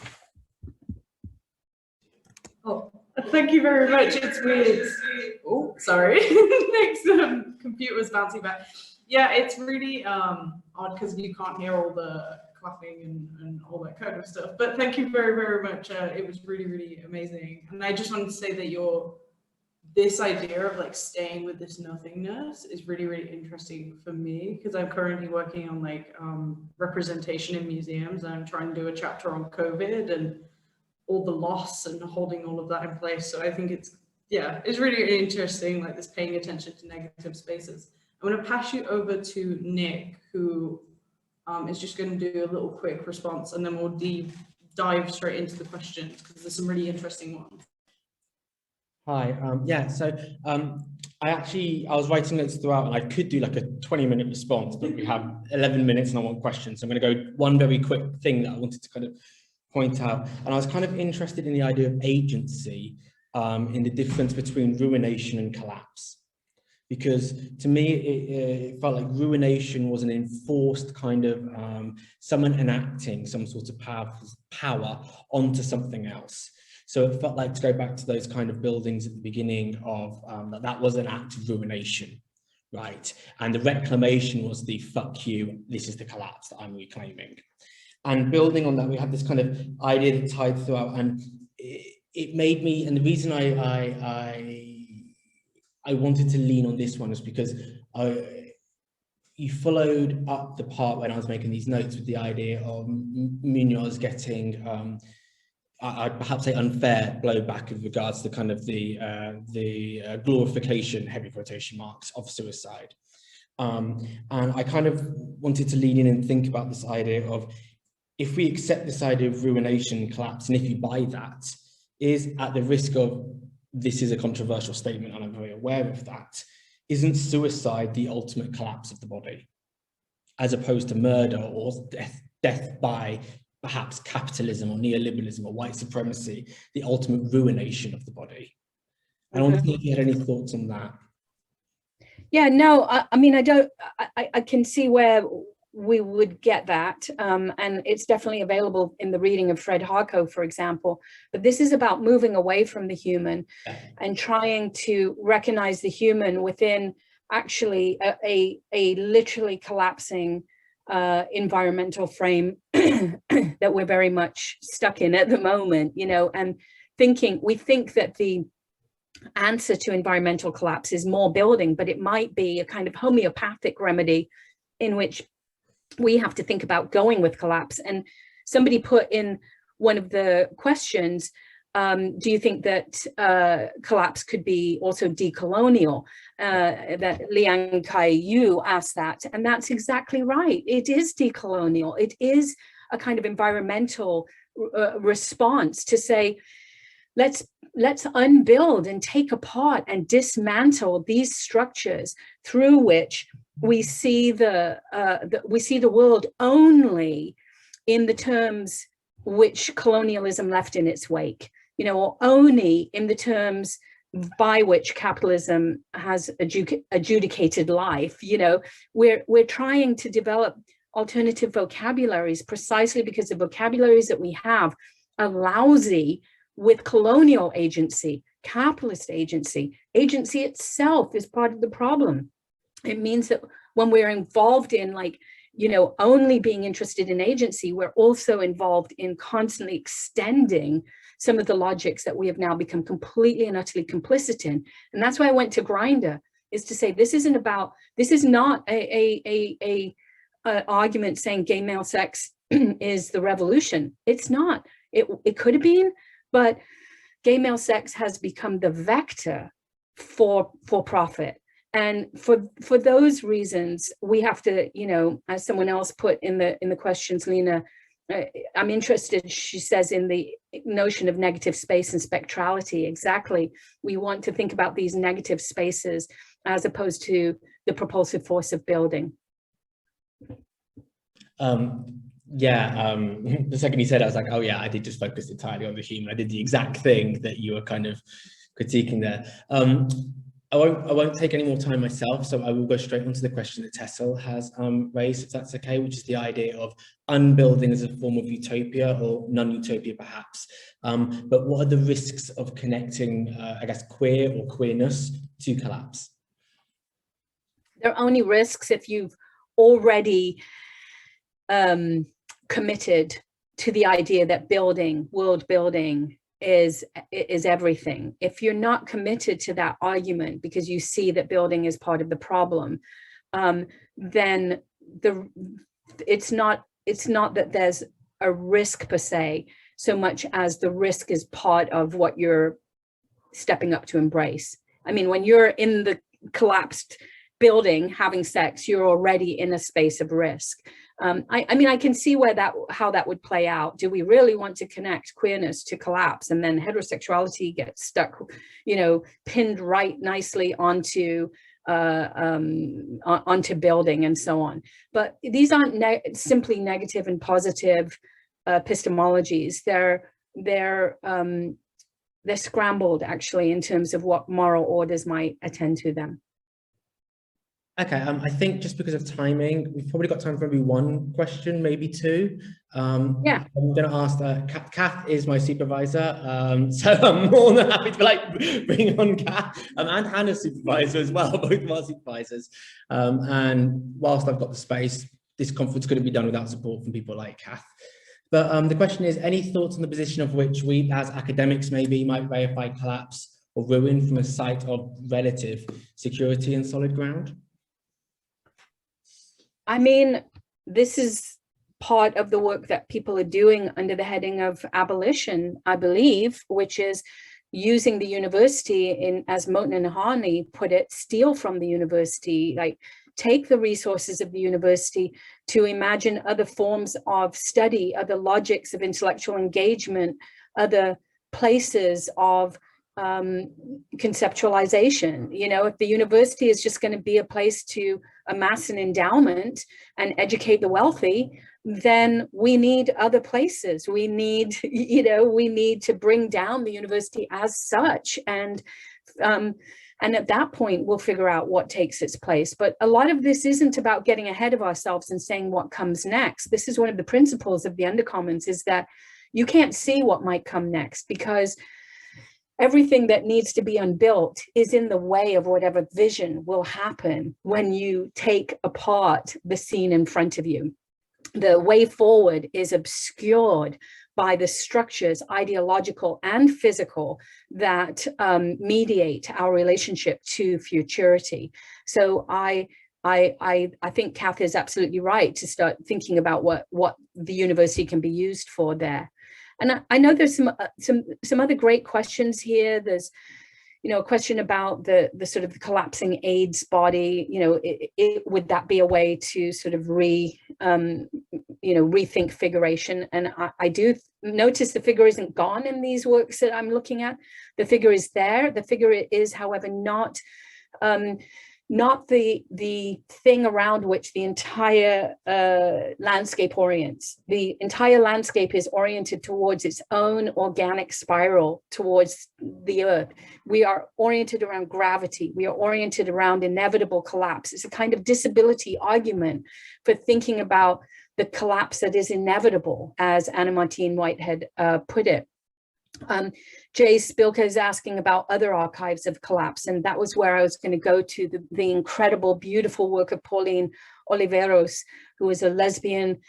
Oh, thank you very much. It's weird. Oh, sorry. Next, computer was bouncing back. Yeah, it's really odd because you can't hear all the clapping and all that kind of stuff. But thank you very, very much. It was really, really amazing. And I just wanted to say that this idea of like staying with this nothingness is really, really interesting for me, because I'm currently working on like representation in museums, and I'm trying to do a chapter on COVID and all the loss and holding all of that in place. So I think it's really, really interesting, like this paying attention to negative spaces. I'm going to pass you over to Nick, who is just going to do a little quick response, and then we'll dive straight into the questions, because there's some really interesting ones. Hi, so I was writing notes throughout, and I could do like a 20-minute response, but we have 11 minutes and I want questions. So I'm going to go one very quick thing that I wanted to kind of point out. And I was kind of interested in the idea of agency in the difference between ruination and collapse. Because to me, it felt like ruination was an enforced kind of someone enacting some sort of power onto something else. So it felt like, to go back to those kind of buildings at the beginning of, that was an act of ruination, right? And the reclamation was the fuck you, this is the collapse that I'm reclaiming. And building on that, we have this kind of idea that tied throughout, and it made me, and the reason I wanted to lean on this one is because you followed up the part when I was making these notes with the idea of Munoz getting, I'd perhaps say unfair blowback with regards to kind of the glorification, heavy quotation marks, of suicide. And I kind of wanted to lean in and think about this idea of, if we accept this idea of ruination and collapse, and if you buy that, is at the risk of, this is a controversial statement and I'm very aware of that, isn't suicide the ultimate collapse of the body, as opposed to murder or death by perhaps capitalism or neoliberalism or white supremacy, the ultimate ruination of the body? And I want to know if you had any thoughts on that. Yeah, no, I mean, I can see where we would get that, and it's definitely available in the reading of Fred Harko, for example. But this is about moving away from the human and trying to recognize the human within actually a literally collapsing environmental frame that we're very much stuck in at the moment, you know, and we think that the answer to environmental collapse is more building, but it might be a kind of homeopathic remedy in which we have to think about going with collapse. And somebody put in one of the questions, do you think that collapse could be also decolonial? That Liang Kai Yu asked that, and that's exactly right. It is decolonial. It is a kind of environmental response to say, let's unbuild and take apart and dismantle these structures through which we see the world only in the terms which colonialism left in its wake, you know, or only in the terms by which capitalism has adjudicated life. You know, we're trying to develop alternative vocabularies precisely because the vocabularies that we have are lousy with colonial agency. Capitalist agency itself is part of the problem. It means that when we're involved in, like, you know, only being interested in agency, we're also involved in constantly extending some of the logics that we have now become completely and utterly complicit in. And that's why I went to Grindr, is to say, this is not a argument saying gay male sex is the revolution. It's not. It could have been, but gay male sex has become the vector for profit. And for those reasons, we have to, you know, as someone else put in the questions, Lena, I'm interested, she says, in the notion of negative space and spectrality. Exactly. We want to think about these negative spaces as opposed to the propulsive force of building. Yeah, the second you said it, I was like, oh yeah, I did just focus entirely on the human. I did the exact thing that you were kind of critiquing there. I won't take any more time myself, so I will go straight onto the question that Tessel has raised, if that's okay, which is the idea of unbuilding as a form of utopia or non-utopia perhaps. But what are the risks of connecting, I guess, queer or queerness to collapse? There are only risks if you've already committed to the idea that building, world building is everything. If you're not committed to that argument because you see that building is part of the problem, then it's not that there's a risk per se, so much as the risk is part of what you're stepping up to embrace. I mean, when you're in the collapsed building having sex, you're already in a space of risk. I mean, I can see how that would play out. Do we really want to connect queerness to collapse, and then heterosexuality gets stuck, you know, pinned right nicely onto building and so on? But these aren't simply negative and positive epistemologies. They're scrambled actually in terms of what moral orders might attend to them. Okay, I think just because of timing, we've probably got time for maybe one question, maybe two. Yeah. I'm going to ask, Kath is my supervisor, so I'm more than happy to bring on Kath, and Hannah's supervisor as well, both of our supervisors. And whilst I've got the space, this conference couldn't be done without support from people like Kath. But the question is, any thoughts on the position of which we as academics maybe might verify collapse or ruin from a site of relative security and solid ground? I mean, this is part of the work that people are doing under the heading of abolition, I believe, which is using the university as Moten and Harney put it, steal from the university, like take the resources of the university to imagine other forms of study, other logics of intellectual engagement, other places of conceptualization. You know, if the university is just going to be a place to amass an endowment and educate the wealthy, then we need other places. We need, you know, we need to bring down the university as such. And at that point, we'll figure out what takes its place. But a lot of this isn't about getting ahead of ourselves and saying what comes next. This is one of the principles of the Undercommons, is that you can't see what might come next, because everything that needs to be unbuilt is in the way of whatever vision will happen when you take apart the scene in front of you. The way forward is obscured by the structures, ideological and physical, that mediate our relationship to futurity. So I think Kath is absolutely right to start thinking about what the university can be used for there. And I know there's some other great questions here. There's, you know, a question about the sort of the collapsing AIDS body. You know, would that be a way to sort of rethink figuration? And I do notice the figure isn't gone in these works that I'm looking at. The figure is there. The figure is, however, not the thing around which the entire landscape orients. The entire landscape is oriented towards its own organic spiral towards the earth. We are oriented around gravity. We are oriented around inevitable collapse. It's a kind of disability argument for thinking about the collapse that is inevitable, as Anna Martine Whitehead put it. Jay Spilka is asking about other archives of collapse, and that was where I was going to go to the incredible, beautiful work of Pauline Oliveros, who was a lesbian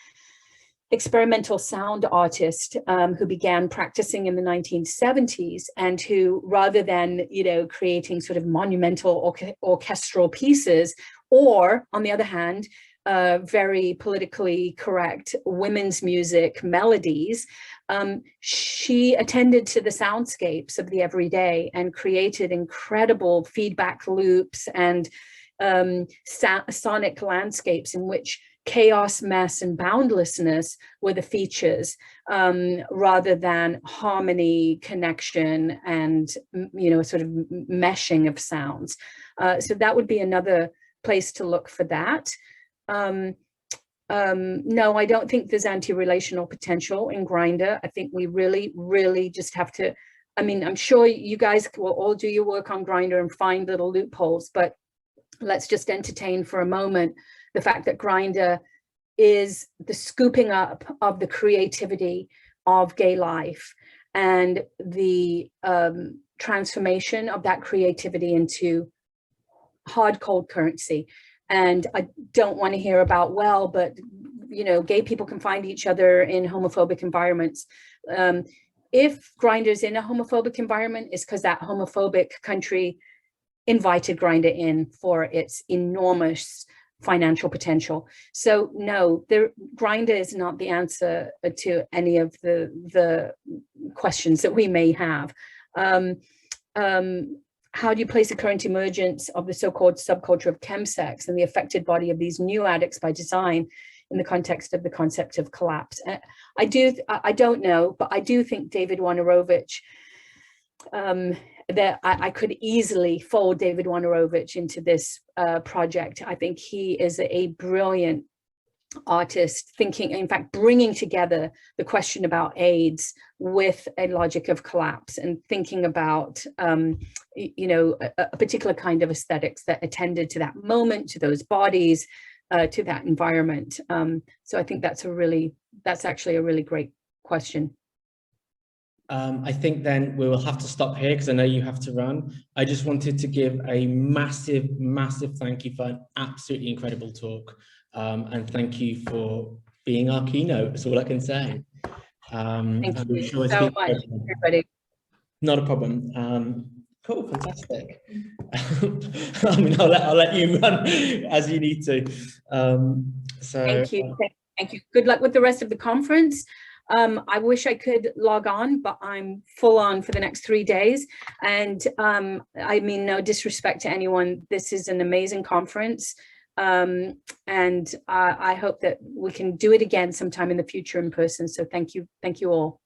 experimental sound artist who began practicing in the 1970s, and who, rather than, you know, creating sort of monumental orchestral pieces, or on the other hand, very politically correct women's music melodies, she attended to the soundscapes of the everyday and created incredible feedback loops and sonic landscapes in which chaos, mess, and boundlessness were the features, rather than harmony, connection, and, you know, sort of meshing of sounds. So that would be another place to look for that. No, I don't think there's anti-relational potential in Grindr. I think we really, really just have to, I mean, I'm sure you guys will all do your work on Grindr and find little loopholes, but let's just entertain for a moment the fact that Grindr is the scooping up of the creativity of gay life and the transformation of that creativity into hard cold currency. And I don't want to hear about, well, but you know, gay people can find each other in homophobic environments. If Grindr's in a homophobic environment, it's because that homophobic country invited Grindr in for its enormous financial potential. So no, Grindr is not the answer to any of the questions that we may have. How do you place the current emergence of the so-called subculture of chemsex and the affected body of these new addicts by design in the context of the concept of collapse? I don't know, but I do think David Wojnarowicz, that I could easily fold David Wojnarowicz into this project. I think he is a brilliant artist, thinking, in fact, bringing together the question about AIDS with a logic of collapse and thinking about, you know, a particular kind of aesthetics that attended to that moment, to those bodies, to that environment. So I think that's actually a really great question. I think then we will have to stop here because I know you have to run. I just wanted to give a massive, massive thank you for an absolutely incredible talk. And thank you for being our keynote. That's all I can say. Thank you so much, everybody. Not a problem. Cool, fantastic. I mean, I'll let you run as you need to. So thank you. Thank you. Good luck with the rest of the conference. I wish I could log on, but I'm full on for the next 3 days. And I mean, no disrespect to anyone. This is an amazing conference. And I hope that we can do it again sometime in the future in person. So thank you all.